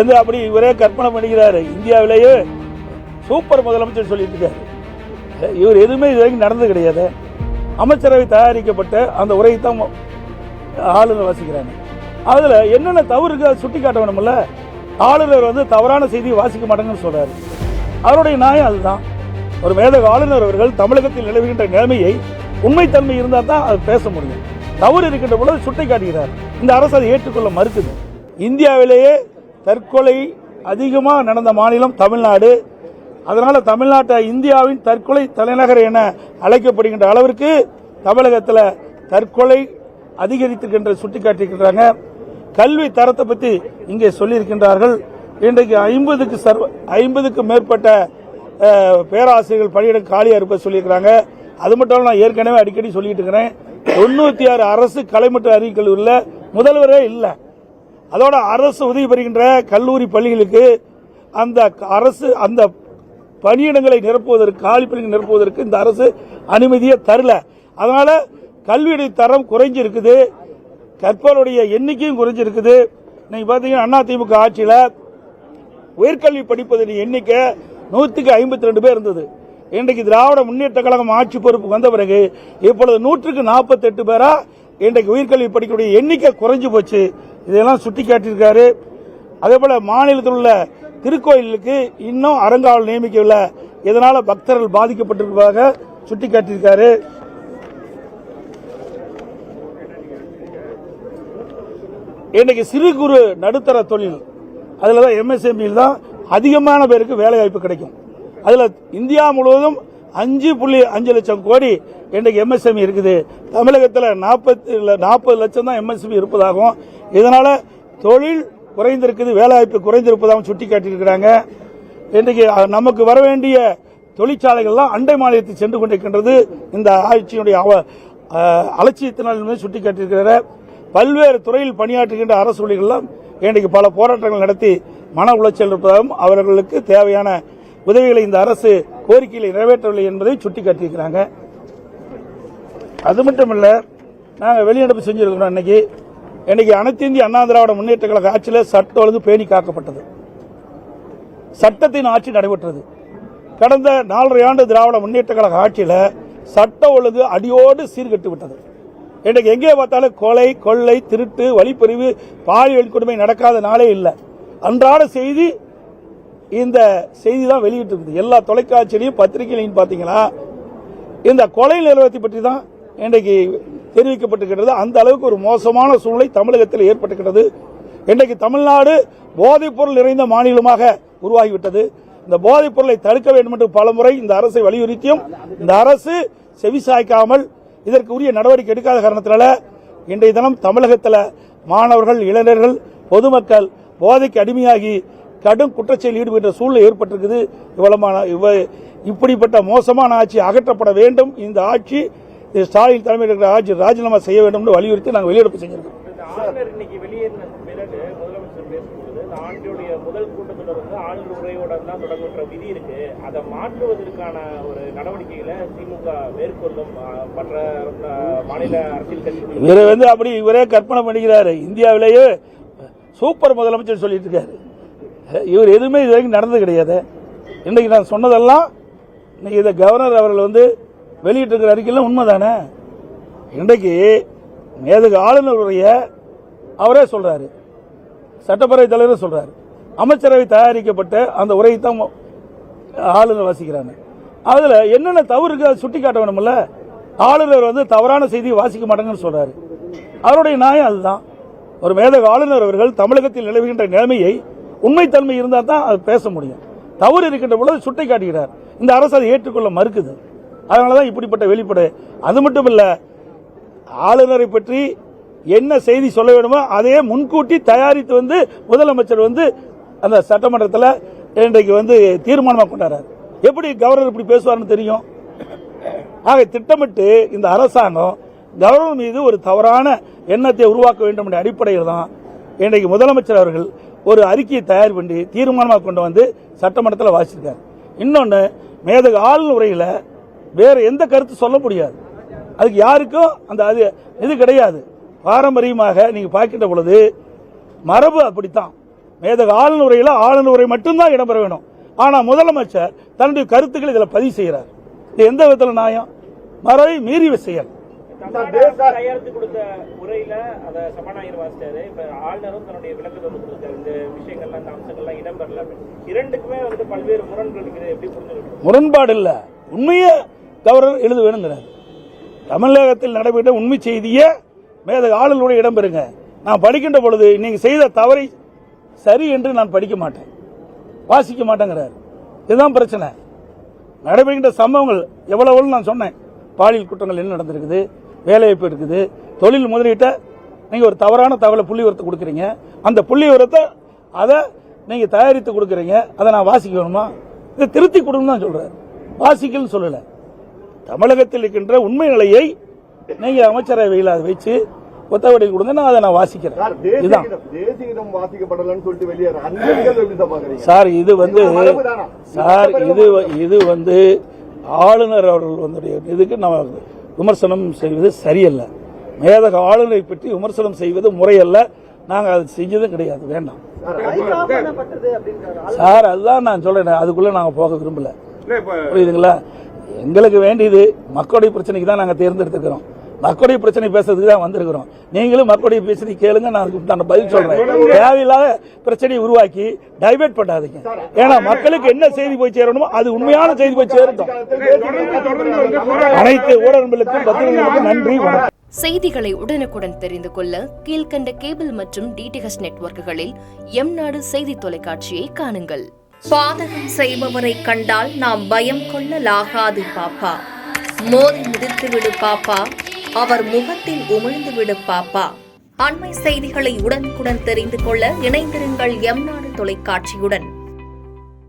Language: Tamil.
அப்படி இவரே கற்பனை பண்ணிக்கிறாரு. இந்தியாவிலேயே சூப்பர் முதலமைச்சர் சொல்லிட்டு இருக்காரு. இவர் எதுவுமே இது வரைக்கும் நடந்தது கிடையாது. அமைச்சரவை தயாரிக்கப்பட்ட அந்த உரையை தான் ஆளுநர் வாசிக்கிறாங்க. அதில் என்னென்ன தவறு இருக்கு சுட்டி காட்ட வேணும்ல. ஆளுநர் தவறான செய்தியை வாசிக்க மாட்டாங்கன்னு சொல்றாரு. அவருடைய நியாயம் அதுதான். ஒரு மேதக ஆளுநர் அவர்கள் தமிழகத்தில் நிலவுகின்ற நிலைமையை உண்மைத்தன்மை இருந்தால் தான் அது பேச முடியும். தவறு இருக்கின்ற பொழுது சுட்டி காட்டுகிறார். இந்த அரசு அதை ஏற்றுக்கொள்ள மறுக்குது. இந்தியாவிலேயே தற்கொலை அதிகமாக நடந்த மாநிலம் தமிழ்நாடு. அதனால தமிழ்நாட்டை இந்தியாவின் தற்கொலை தலைநகர் என அழைக்கப்படுகின்ற அளவிற்கு தமிழகத்தில் தற்கொலை அதிகரித்திருக்கின்ற சுட்டிக்காட்டியிருக்கிறாங்க. கல்வி தரத்தை பற்றி இங்கே சொல்லியிருக்கின்றார்கள். இன்றைக்கு 50க்கும் மேற்பட்ட பேராசிரியர்கள் பணியிடம் காலியாக இருப்ப சொல்லியிருக்கிறாங்க. அது மட்டும் நான் ஏற்கனவே அடிக்கடி சொல்லிட்டு இருக்கிறேன். 96 அரசு கலை மற்றும் அறிவியல் கல்லூரியில் முதல்வரே இல்லை. அதோட அரசு உதவி பெறுகின்ற கல்லூரி பள்ளிகளுக்கு அந்த அரசு அந்த பணியிடங்களை நிரப்புவதற்கு காலி பணிகளை நிரப்புவதற்கு இந்த அரசு அனுமதியை தரல. அதனால கல்வியுடைய தரம் குறைஞ்சிருக்குது, கற்பவருடைய எண்ணிக்கையும் குறைஞ்சிருக்குது. நீங்க பாத்தீங்கன்னா அதிமுக ஆட்சியில் உயர்கல்வி படிப்பதன் எண்ணிக்கை 152 பேர் இருந்தது. இன்றைக்கு திராவிட முன்னேற்ற கழகம் ஆட்சி பொறுப்பு வந்த பிறகு இப்பொழுது 148 பேரா இன்றைக்கு உயர்கல்வி படிக்கக்கூடிய எண்ணிக்கை குறைஞ்சு போச்சு. இதெல்லாம் சுட்டிக்காட்டியிருக்காரு. அதே போல மாநிலத்தில் உள்ள திருக்கோயிலுக்கு இன்னும் அறங்காவல் நியமிக்கவில்லை. இதனால பக்தர்கள் பாதிக்கப்பட்டிருப்பதாக சுட்டிக்காட்டியிருக்காரு. இன்னைக்கு சிறு குறு நடுத்தர தொழில் அதுலதான் MSME தான் அதிகமான பேருக்கு வேலை வாய்ப்பு கிடைக்கும். அதுல இந்தியா முழுவதும் 5.5 லட்சம் கோடி இன்றைக்கு MSME இருக்குது. தமிழகத்தில் 40 லட்சம் தான் MSME இருப்பதாகவும் இதனால தொழில் குறைந்திருக்குது, வேலைவாய்ப்பு குறைந்திருப்பதாகவும் சுட்டிக்காட்டியிருக்கிறாங்க. இன்றைக்கு நமக்கு வர வேண்டிய தொழிற்சாலைகள்லாம் அண்டை மாநிலத்தில் சென்று கொண்டிருக்கின்றது. இந்த ஆட்சியினுடைய அலட்சியத்தினால் சுட்டிக்காட்டியிருக்கிறார். பல்வேறு துறையில் பணியாற்றுகின்ற அரசு ஊழியர்கள்லாம் இன்றைக்கு பல போராட்டங்கள் நடத்தி மன உளைச்சல் இருப்பதாகவும் அவர்களுக்கு தேவையான உதவிகளை இந்த அரசு கோரிக்கைகளை நிறைவேற்றவில்லை என்பதை சுட்டிக்காட்டியிருக்கிறாங்க. அது மட்டுமல்ல, நாங்கள் வெளிநடப்பு செஞ்சிருக்கிறோம். இன்னைக்கு அனைத்து இந்திய அண்ணா திராவிட முன்னேற்ற கழக ஆட்சியில் சட்ட ஒழுங்கு பேணி காக்கப்பட்டது, சட்டத்தின் ஆட்சி நடைபெற்றது. கடந்த 4.5 ஆண்டு திராவிட முன்னேற்ற கழக ஆட்சியில் சட்ட ஒழுங்கு அடியோடு சீர்கட்டு விட்டது. இன்றைக்கு எங்கே பார்த்தாலும் கொலை, கொள்ளை, திருட்டு, வழிப்பறிவு, பாலியல் கொடுமை நடக்காத நாளே இல்லை. அன்றாட செய்தி இந்த செய்தி தான் வெளியிட்டு இருக்குது. எல்லா தொலைக்காட்சியிலையும் பத்திரிகையிலையும் பார்த்தீங்கன்னா இந்த கொலை நிலவரத்தை பற்றி தான் இன்றைக்கு தெரிவிக்கப்பட்டிருக்கிறது. அந்த அளவுக்கு ஒரு மோசமான சூழ்நிலை தமிழகத்தில் ஏற்பட்டிருக்கிறது. இன்றைக்கு தமிழ்நாடு போதைப் பொருள் நிறைந்த மாநிலமாக உருவாகிவிட்டது. இந்த போதைப் பொருளை தடுக்க வேண்டும் என்று பலமுறை இந்த அரசை வலியுறுத்தியும் இந்த அரசு செவிசாய்க்காமல் இதற்கு உரிய நடவடிக்கை எடுக்காத காரணத்தினால இன்றைய தினம் தமிழகத்தில் மாணவர்கள், இளைஞர்கள், பொதுமக்கள் போதைக்கு அடிமையாகி கடும் குற்றச்செயலில் ஈடுபட்ட சூழ்நிலை ஏற்பட்டிருக்குது. இப்படிப்பட்ட மோசமான ஆட்சி அகற்றப்பட வேண்டும். இந்த ஆட்சி ஸ்டாலின் தலைமையில் இருக்கிற ஆட்சி ராஜினாமா செய்ய வேண்டும் என்று வலியுறுத்தி நாங்கள் வெளியெடுப்பு செஞ்சிருக்கோம். முதல் கூட்டத்தில் ஆளுநர் உரையோட தான் தொடங்குகிற விதி இருக்கு. அதை மாற்றுவதற்கான ஒரு நடவடிக்கைகளை திமுக மேற்கொள்ளும். மற்ற மாநில அரசியல் கட்சிகள் இவர் அப்படி இவரே கற்பனை பண்ணிக்கிறாரு. இந்தியாவிலேயே சூப்பர் முதலமைச்சர் சொல்லிட்டு இருக்காரு. இவர் எதுவுமே இது வரைக்கும் நடந்தது கிடையாது. இன்னைக்கு நான் சொன்னதெல்லாம் இன்னைக்கு இதை கவர்னர் அவர்கள் வெளியிட்டிருக்கிற அறிக்கையில் உண்மைதானே. இன்றைக்கு மேதகு ஆளுநர் உரைய அவரே சொல்றாரு, சட்டப்பேரவை தலைவர் சொல்றாரு. அமைச்சரவை தயாரிக்கப்பட்ட அந்த உரையை தான் ஆளுநர் வாசிக்கிறாங்க. அதுல என்னென்ன தவறு இருக்கு அதை சுட்டி காட்ட வேணும்ல. ஆளுநர் தவறான செய்தியை வாசிக்க மாட்டாங்கன்னு சொல்றாரு. அவருடைய நியாயம் அதுதான். ஒரு மேதக ஆளுநர் அவர்கள் தமிழகத்தில் நிலவுகின்ற நிலைமையை உண்மைத்தன்மை இருந்தால் தான் அது பேச முடியும். தவறு இருக்கின்ற பொழுது சுட்டி காட்டுகிறார். இந்த அரசு அதை ஏற்றுக்கொள்ள மறுக்குது. அதனாலதான் இப்படிப்பட்ட வெளிப்படை. அது மட்டும் இல்ல, ஆளுநரை பற்றி என்ன செய்தி சொல்ல வேண்டுமோ அதையே முன்கூட்டி தயாரித்து முதலமைச்சர் அந்த சட்டமன்றத்தில் இன்றைக்கு தீர்மானமாக கொண்டாடுறார். எப்படி கவர்னர் இப்படி பேசுவார்னு தெரியும். ஆக திட்டமிட்டு இந்த அரசாங்கம் கவர்னர் மீது ஒரு தவறான எண்ணத்தை உருவாக்க வேண்டும் என்ற அடிப்படையில் தான் இன்றைக்கு முதலமைச்சர் அவர்கள் ஒரு அறிக்கையை தயார் பண்ணி தீர்மானமாக கொண்டு சட்டமன்றத்தில் வாசிச்சிருக்கார். இன்னொன்று, மேதகு ஆளுநர் உரையில் வேற எந்த கருத்து சொல்ல முடியாது. அதுக்கு யாருக்கும் அந்த இது கிடையாது. பாரம்பரியமாக நீங்க பார்க்கின்ற பொழுது மரபு அப்படித்தான். மேதக ஆளுநர் உரையில் ஆளுநர் உரை மட்டும்தான் இடம்பெற வேணும். ஆனால் முதலமைச்சர் தன்னுடைய கருத்துக்களை இதில் பதிவு செய்கிறார். இது எந்த விதத்தில் நியாயம்? மரபை மீறிய செயல். கையெழுத்து கொடுத்த உரையில அதை சபாநாயகர் வாசிச்சாரு. இப்ப ஆளுநரும் தன்னுடைய விளக்கத்தை கொடுத்திருக்காரு. இந்த விஷயங்கள்லாம் இந்த அம்சங்கள்லாம் இடம்பெறல. இரண்டுக்குமே பல்வேறு முரண்கள் இருக்குது. எப்படி புரிஞ்சுக்கணும்? முரண்பாடு இல்ல, உண்மையை கவர்னர் எழுத வேணுங்கிறார். தமிழகத்தில் நடைபெற்ற உண்மை செய்திய மேதக ஆளுநருடைய இடம்பெறுங்க. நான் படிக்கின்ற பொழுது நீங்க செய்த தவறை சரி என்று நான் படிக்க மாட்டேன், வாசிக்க மாட்டேங்கிறார். இதுதான் பிரச்சனை. நடைபெறுகின்ற சம்பவங்கள் எவ்வளவு நான் சொன்னேன். பாலியல் குற்றங்கள் என்ன நடந்திருக்குது, வேலைவாய்ப்பு இருக்குது, தொழில் முதலீட்ட நீங்க ஒரு தவறான தகவலை புள்ளி விவரத்தை கொடுக்குறீங்க. அந்த புள்ளி விவரத்தை அதை நீங்க தயாரித்து கொடுக்குறீங்க. அதை நான் வாசிக்க வேணுமா? இதை திருத்தி கொடுன்னு தான் சொல்றேன், வாசிக்கலன்னு சொல்லல. தமிழகத்தில் இருக்கின்ற உண்மை நிலையை நீங்க அமைச்சரவையில் அதை வச்சு ஒத்தவடை கொடுங்க, நான் அதை நான் வாசிக்கிறேன். இதுதான் சார். இது வந்து ஆளுநர் அவர்கள் இதுக்கு நம்ம விமர்சனம் செய்வது சரியல்ல. மேதக ஆளுநரை பற்றி விமர்சனம் செய்வது முறையல்ல. நாங்கள் அதை செஞ்சதும் கிடையாது, வேண்டாம் சார். அதுதான் நான் சொல்றேன், அதுக்குள்ள நாங்கள் போக விரும்பல. புரியுதுங்களா? எங்களுக்கு வேண்டியது மக்களுடைய பிரச்சனைக்கு தான் நாங்கள் தேர்ந்தெடுத்துக்கிறோம். மக்களுடைய பிரச்சனை பேசுறதுக்கு தான் வந்திருக்கிறோம். நீங்களும் மக்களுடைய பிரச்சனை கேளுங்க, நான் பதில் சொல்றேன். தேவையில்லாத பிரச்சனையை உருவாக்கி டைவர்ட் பண்ணாதீங்க. ஏன்னா மக்களுக்கு என்ன செய்தி போய் சேரணுமோ அது உண்மையான செய்தி போய் சேரட்டும். அனைத்து ஊடகங்களுக்கும் பத்திரிகைகளுக்கும் நன்றி, வணக்கம். செய்திகளை உடனுக்குடன் தெரிந்து கொள்ள கீழ்கண்ட கேபிள் மற்றும் டிடிஎச் நெட்வொர்க்குகளில் எம்நாடு செய்தி தொலைக்காட்சியை காணுங்கள். பாதகம் செய்பவரை கண்டால் நாம் பயம் கொள்ளலாகாது பாப்பா. மோதி மிதித்துவிடு பாப்பா, அவர் முகத்தில் உமிழ்ந்துவிடு பாப்பா. அண்மை செய்திகளை உடனுக்குடன் தெரிந்து கொள்ள இணைந்திருங்கள் எம்நாடு தொலைக்காட்சியுடன்.